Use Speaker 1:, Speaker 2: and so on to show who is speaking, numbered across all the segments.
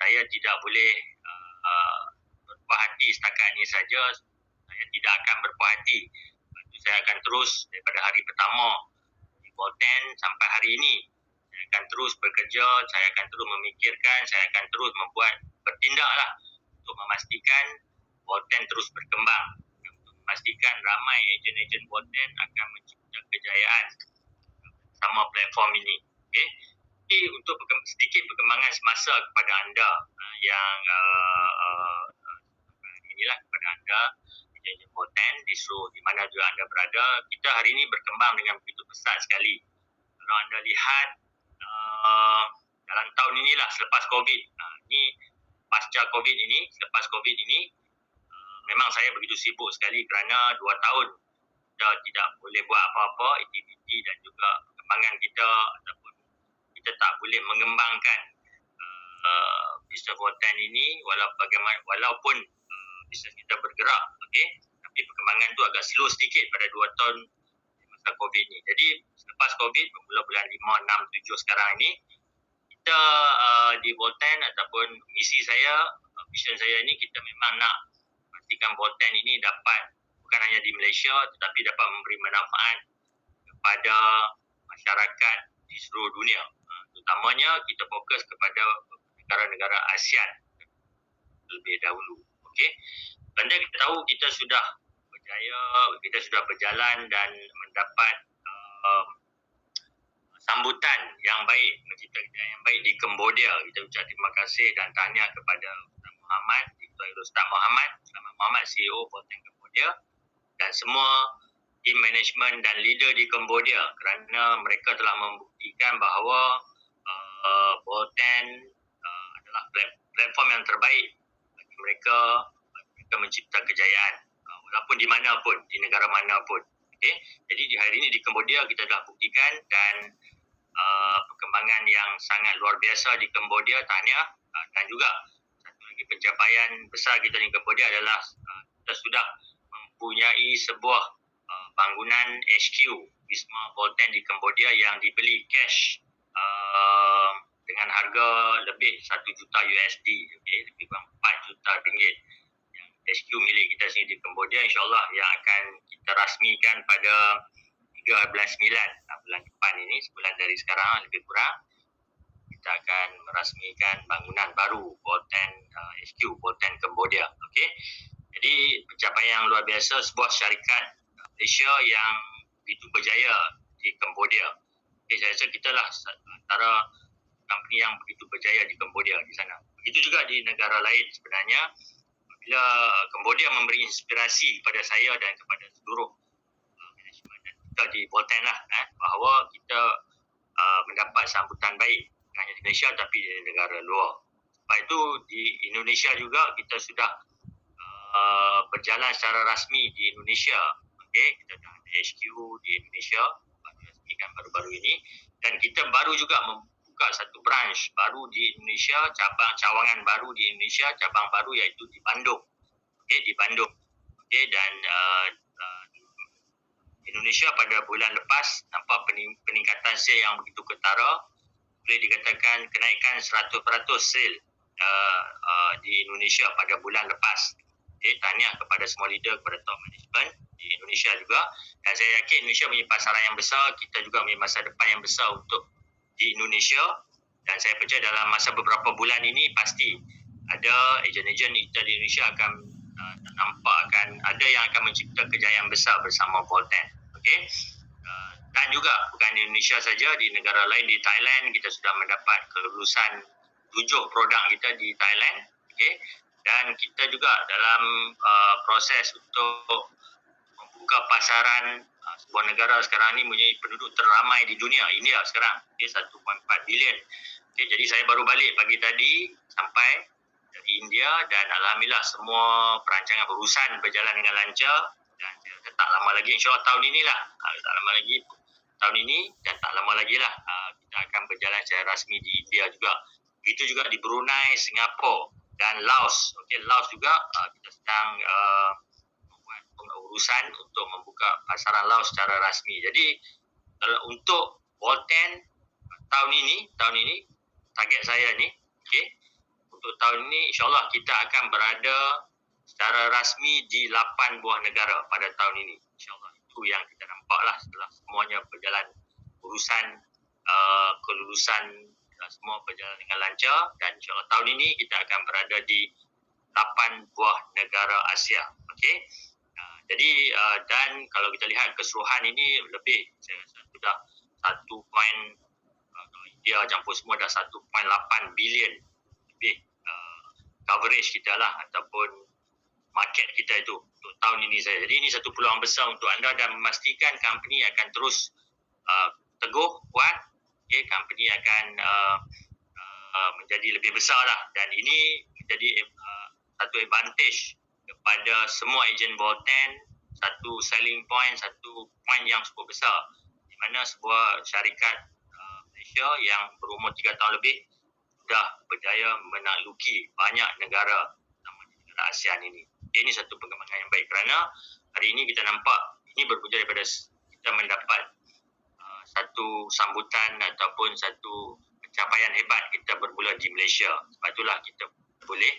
Speaker 1: saya tidak boleh berpuas hati setakat ini saja. Saya tidak akan berpuas hati. Saya akan terus daripada hari pertama di Bolten sampai hari ini. Saya akan terus bekerja, saya akan terus memikirkan, saya akan terus bertindaklah untuk memastikan Bolten terus berkembang. Untuk memastikan ramai ejen-ejen Bolten akan mencipta kejayaan sama platform ini. Okay? Jadi untuk sedikit perkembangan semasa kepada anda yang inilah kepada anda ejen Bolten di seluruh di mana juga anda berada, kita hari ini berkembang dengan begitu pesat sekali. Kalau anda lihat dalam tahun inilah selepas COVID, ini pasca COVID ini, selepas COVID ini, memang saya begitu sibuk sekali kerana 2 tahun kita tidak boleh buat apa-apa aktiviti dan juga perkembangan kita ataupun kita tak boleh mengembangkan bisnes Bolten ini walaupun bisnes kita bergerak, okey, tapi perkembangan tu agak slow sedikit pada 2 tahun masa COVID ni. Jadi selepas COVID bermula bulan 5, 6, 7 sekarang ini, kita di Bolten ataupun misi saya, vision saya ni, kita memang nak pastikan Bolten ini dapat bukan hanya di Malaysia tetapi dapat memberi manfaat kepada masyarakat di seluruh dunia. Terutamanya kita fokus kepada negara-negara ASEAN lebih dahulu. Okey. Anda kita tahu kita sudah berjaya, kita sudah berjalan dan mendapat sambutan yang baik, mencipta kejayaan yang baik di Cambodia. Kita ucap terima kasih dan tahniah kepada Ustaz Muhammad, Ustaz Muhammad, CEO Bolten Cambodia dan semua tim management dan leader di Cambodia kerana mereka telah membuktikan bahawa Bolten adalah platform yang terbaik bagi mereka mencipta kejayaan walaupun di mana pun, di negara mana pun. Okay? Jadi di hari ini di Cambodia kita dah buktikan dan perkembangan yang sangat luar biasa di Cambodia, tahniah. Dan juga satu lagi pencapaian besar kita di Cambodia adalah kita sudah mempunyai sebuah bangunan HQ Wisma Bolten di Cambodia yang dibeli cash dengan harga lebih 1 juta USD, okay? Lebih kurang 4 juta ringgit. HQ milik kita sini di Cambodia, insyaAllah yang akan kita rasmikan pada 13/9 bulan depan ini, sebulan dari sekarang lebih kurang, kita akan merasmikan bangunan baru Bolten HQ Bolten Cambodia. Okay? Jadi pencapaian yang luar biasa, sebuah syarikat Malaysia yang begitu berjaya di Cambodia. Okay, saya rasa kita lah antara company yang begitu berjaya di Cambodia di sana. Begitu juga di negara lain sebenarnya. Bila Cambodia memberi inspirasi kepada saya dan kepada seluruh manajemen dan kita di Bolten lah, bahawa kita mendapat sambutan baik bukan hanya di Malaysia tapi di negara luar. Sebab itu di Indonesia juga kita sudah berjalan secara rasmi di Indonesia. Okay, kita dah ada HQ di Indonesia baru-baru ini dan kita baru juga membuka satu branch baru di Indonesia, cawangan baru di Indonesia, cabang baru iaitu di Bandung. Okay, di Bandung. Okay, dan Indonesia pada bulan lepas nampak peningkatan sale yang begitu ketara, boleh dikatakan kenaikan 100% sale di Indonesia pada bulan lepas. Okay, tahniah kepada semua leader, kepada top management di Indonesia juga, dan saya yakin Indonesia punya pasaran yang besar, kita juga punya masa depan yang besar untuk di Indonesia, dan saya percaya dalam masa beberapa bulan ini pasti ada ejen-ejen kita di Indonesia akan ada yang akan mencipta kejayaan besar bersama Bolten. Okay? Dan juga bukan di Indonesia saja, di negara lain, di Thailand kita sudah mendapat kelulusan 7 produk kita di Thailand. Okay? Dan kita juga dalam proses untuk membuka pasaran sebuah negara sekarang ini mempunyai penduduk terramai di dunia, India sekarang, okay, 1.4 bilion. Okay, jadi saya baru balik pagi tadi sampai dari India dan alhamdulillah semua perancangan berurusan berjalan dengan lancar dan tak lama lagi, insyaAllah tahun inilah, tak lama lagi tahun ini dan tak lama lagi lah kita akan berjalan secara rasmi di India juga. Begitu juga di Brunei, Singapura dan Laos. Okay, Laos juga kita sedang membuat pengurusan untuk membuka pasaran Laos secara rasmi. Jadi untuk Bolten tahun ini target saya ni Okey. Untuk tahun ini insyaAllah kita akan berada secara rasmi di 8 buah negara pada tahun ini. InsyaAllah itu yang kita nampak lah setelah semuanya berjalan urusan kelulusan semua berjalan dengan lancar, dan insyaAllah tahun ini kita akan berada di 8 buah negara Asia. Okey. Jadi dan kalau kita lihat keseluruhan ini lebih, saya rasa sudah 1 poin, kalau India campur semua dah 1.8 bilion lebih coverage kita lah ataupun market kita itu untuk tahun ini saja. Jadi ini satu peluang besar untuk anda dan memastikan company akan terus teguh, kuat. Okay, company akan menjadi lebih besar lah, dan ini menjadi satu advantage kepada semua ejen Bolten, satu selling point, satu point yang cukup besar, di mana sebuah syarikat Malaysia yang berumur 3 tahun lebih sudah berjaya menakluki banyak negara, terutama di negara ASEAN ini. Ini satu pengembangan yang baik, kerana hari ini kita nampak ini berpunca daripada kita mendapat satu sambutan ataupun satu pencapaian hebat kita bermula di Malaysia. Sebab itulah kita boleh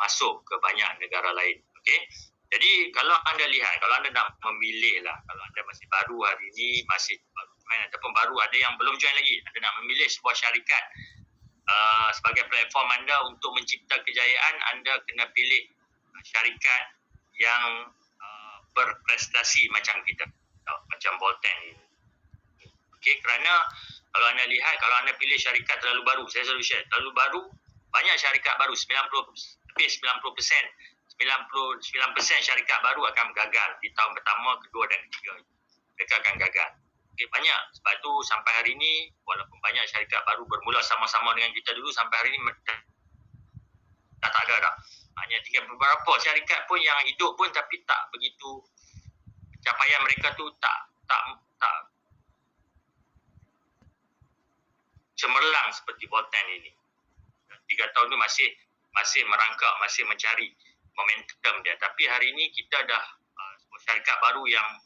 Speaker 1: masuk ke banyak negara lain. Okey. Jadi kalau anda lihat, kalau anda nak memilih lah, kalau anda masih baru hari ini, masih baru join ataupun baru ada yang belum join lagi, anda nak memilih sebuah syarikat sebagai platform anda untuk mencipta kejayaan, anda kena pilih syarikat yang berprestasi macam kita, macam Bolten ini. Okey, kerana kalau anda lihat, kalau anda pilih syarikat terlalu baru, saya selalu share, terlalu baru, banyak syarikat baru, 99% syarikat baru akan gagal di tahun pertama, kedua dan ketiga. Mereka akan gagal. Okay, banyak. Sebab tu sampai hari ini, walaupun banyak syarikat baru bermula sama-sama dengan kita dulu, sampai hari ini dah tak ada dah. Hanya tinggal beberapa syarikat pun yang hidup pun, tapi tak begitu, pencapaian mereka tu tak cemerlang seperti Bolten ini. 3 tahun tu masih merangkak, masih mencari momentum dia. Tapi hari ini kita dah sebuah syarikat baru yang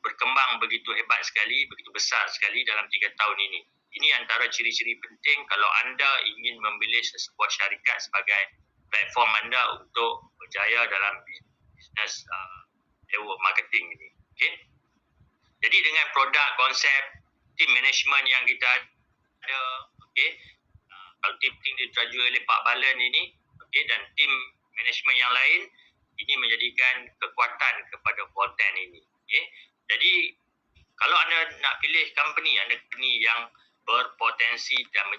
Speaker 1: berkembang begitu hebat sekali, begitu besar sekali dalam 3 tahun ini. Ini antara ciri-ciri penting kalau anda ingin memilih sebuah syarikat sebagai platform anda untuk berjaya dalam bisnes network marketing ini. Okay? Jadi dengan produk, konsep, team management yang kita ada, okay, kalau tim diteraju oleh Pak Balan ini, okay, dan tim management yang lain, ini menjadikan kekuatan kepada Bolten ini. Okay. Jadi kalau anda nak pilih company yang berpotensi dan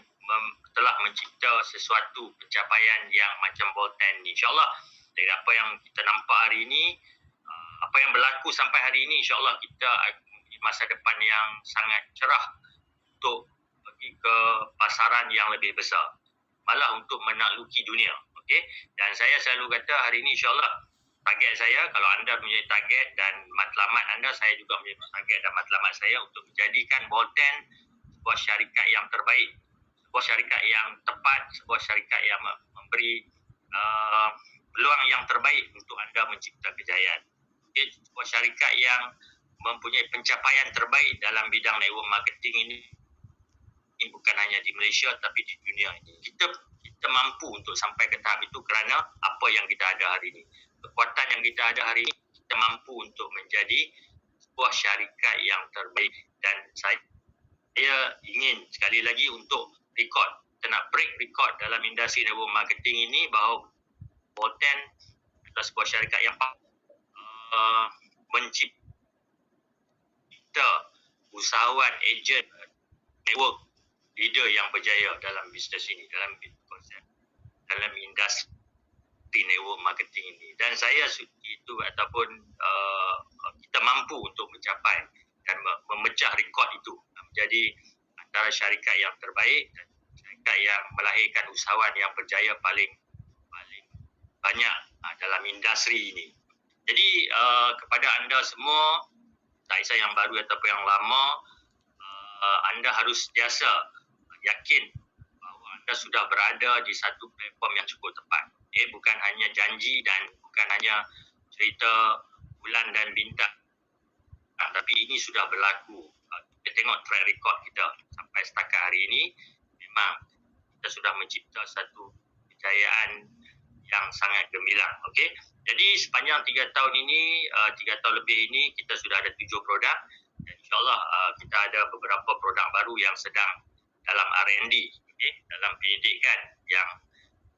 Speaker 1: telah mencipta sesuatu pencapaian yang macam Bolten ini, insyaAllah dari apa yang kita nampak hari ini, apa yang berlaku sampai hari ini, insyaAllah kita masa depan yang sangat cerah untuk pergi ke pasaran yang lebih besar, malah untuk menakluki dunia. Okay? Dan saya selalu kata hari ini insyaAllah target saya, kalau anda menjadi target dan matlamat anda, saya juga menjadi target dan matlamat saya untuk menjadikan Bolten sebuah syarikat yang terbaik, sebuah syarikat yang tepat, sebuah syarikat yang memberi peluang yang terbaik untuk anda mencipta kejayaan. Okay? Sebuah syarikat yang mempunyai pencapaian terbaik dalam bidang network marketing ini bukan hanya di Malaysia tapi di dunia ini. Kita mampu untuk sampai ke tahap itu kerana apa yang kita ada hari ini. Kekuatan yang kita ada hari ini, kita mampu untuk menjadi sebuah syarikat yang terbaik. Dan saya ingin sekali lagi untuk record, kita nak break record dalam industri network marketing ini bahawa Bolten adalah sebuah syarikat yang mencipta usahawan, ejen, network leader yang berjaya dalam bisnes ini, dalam konsep, dalam industri network marketing ini. Dan saya itu ataupun kita mampu untuk mencapai dan memecah rekod itu, menjadi antara syarikat yang terbaik dan syarikat yang melahirkan usahawan yang berjaya paling banyak dalam industri ini. Jadi kepada anda semua, tak kisah yang baru ataupun yang lama, anda harus sentiasa yakin bahawa anda sudah berada di satu platform yang cukup tepat. Bukan hanya janji dan bukan hanya cerita bulan dan bintang, tapi ini sudah berlaku. Kita tengok track record kita sampai setakat hari ini, memang kita sudah mencipta satu kejayaan yang sangat gemilang. Okey. Jadi sepanjang 3 tahun ini, 3 tahun lebih ini, kita sudah ada 7 produk dan insyaAllah kita ada beberapa produk baru yang sedang dalam R&D, dalam penyidikan yang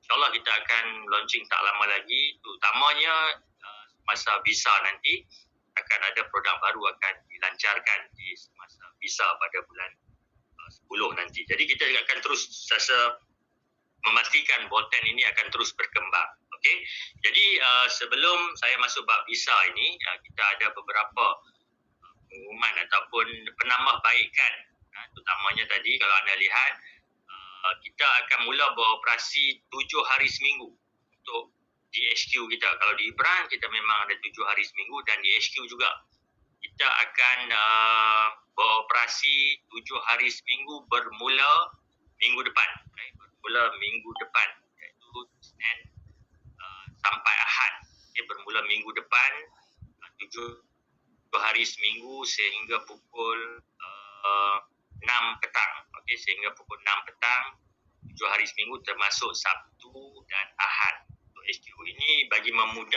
Speaker 1: insyaAllah kita akan launching tak lama lagi, terutamanya masa visa nanti akan ada produk baru akan dilancarkan di masa visa pada bulan 10 nanti. Jadi kita akan terus memastikan Bolten ini akan terus berkembang. Okey. Jadi sebelum saya masuk bab visa ini, kita ada beberapa pengumuman ataupun penambahbaikan. Terutamanya tadi kalau anda lihat, kita akan mula beroperasi 7 hari seminggu untuk di HQ kita. Kalau di Ibrah kita memang ada 7 hari seminggu dan di HQ juga. Kita akan beroperasi 7 hari seminggu bermula minggu depan. Bermula minggu depan, iaitu Senin sampai Ahad. Bermula minggu depan 7 hari seminggu sehingga pukul 6 petang. Okey, sehingga pukul 6 petang 7 hari seminggu termasuk Sabtu dan Ahad. Untuk HQ ini bagi memudahkan